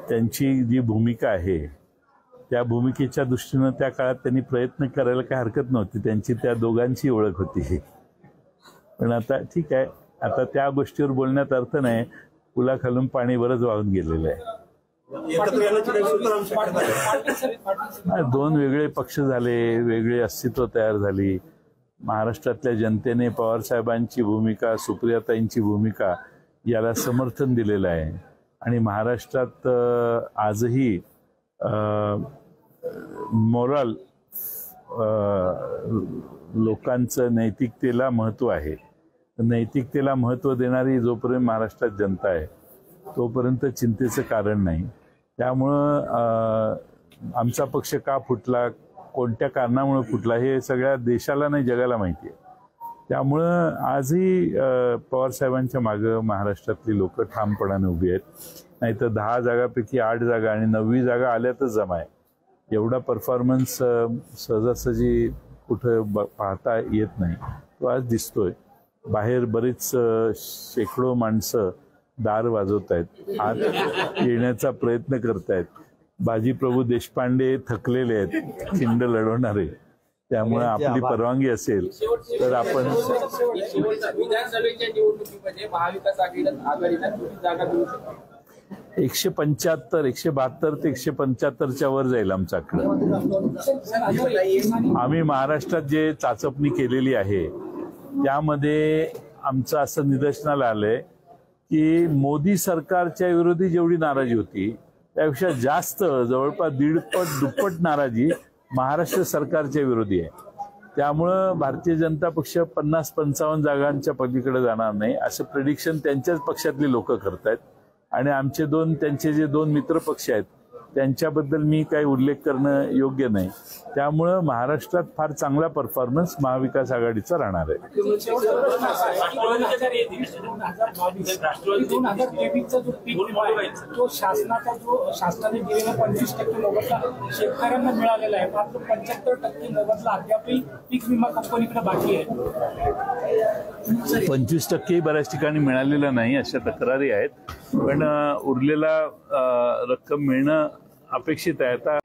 त्यांची जी भूमिका आहे त्या भूमिकेच्या दृष्टीनं त्या काळात त्यांनी प्रयत्न करायला काही हरकत नव्हती. त्यांची त्या दोघांची ओळख होती. पण आता ठीक आहे, आता त्या गोष्टीवर बोलण्यात अर्थ नाही. पुलाखालून पाणी बरंच वाहून गेलेलं आहे. दोन वेगळे पक्ष झाले, वेगळे अस्तित्व तयार झाली. महाराष्ट्रातल्या जनतेने पवार साहेबांची भूमिका, सुप्रियाताईंची भूमिका याला समर्थन दिलेलं आहे. आणि महाराष्ट्रात आजही मोरल लोकांचं नैतिकतेला महत्व आहे. नैतिकतेला महत्व देणारी जोपर्यंत महाराष्ट्रात जनता आहे तोपर्यंत चिंतेचं कारण नाही. त्यामुळं आमचा पक्ष का फुटला, कोणत्या कारणामुळे फुटला हे सगळ्या देशाला नाही जगाला माहिती आहे. त्यामुळं आजही पवार साहेबांच्या मागं महाराष्ट्रातली लोक ठामपणाने उभी आहेत. नाहीतर 10 जागापैकी 8 जागा आणि 9वी जागा आल्यातच जमा आहे. एवढा परफॉर्मन्स सहजासहजी कुठं पाहता येत नाही. तो आज दिसतोय. बाहेर बरीच शेकडो माणसं दार वाजवत आहेत, आत येण्याचा प्रयत्न करतायत. बाजीप्रभू देशपांडे थकलेले आहेत, खिंड लढवणारे. त्यामुळे आपली परवानगी असेल तर आपण विधानसभेच्या निवडणुकीमध्ये महाविकास आघाडीला जागा मिळू शकते. 175, 172 ते 175च्या वर जाईल आमचा आकडा. आम्ही महाराष्ट्रात जे चाचपणी केलेली आहे त्यामध्ये आमचं असं निदर्शनाला आलंय की मोदी सरकारच्या विरोधी जेवढी नाराजी होती त्यापेक्षा जास्त, जवळपास 1.5 दुप्पट नाराजी महाराष्ट्र सरकारच्या विरोधी आहे. त्यामुळं भारतीय जनता पक्ष 50-55 जागांच्या पलीकडे जाणार नाही असं प्रेडिक्शन त्यांच्याच पक्षातली लोक करतायत. आणि त्यांचे जे 2 मित्र पक्ष आहेत त्यांच्याबद्दल मी काही उल्लेख करणं योग्य नाही. त्यामुळं महाराष्ट्रात फार चांगला परफॉर्मन्स महाविकास आघाडीचा राहणार आहे. 2023चा जो पीक विमा आहे तो शासनाने दिलेला 25% मोबदला शेतकऱ्यांना मिळालेला आहे, मात्र 75% मोबदला अद्यापही पीक विमा कंपनीकडे बाकी आहे. 25% बऱ्याच ठिकाणी मिळालेला नाही अशा तक्रारी आहेत. पण उरलेला रक्कम मिळणं अपेक्षित आहे. आता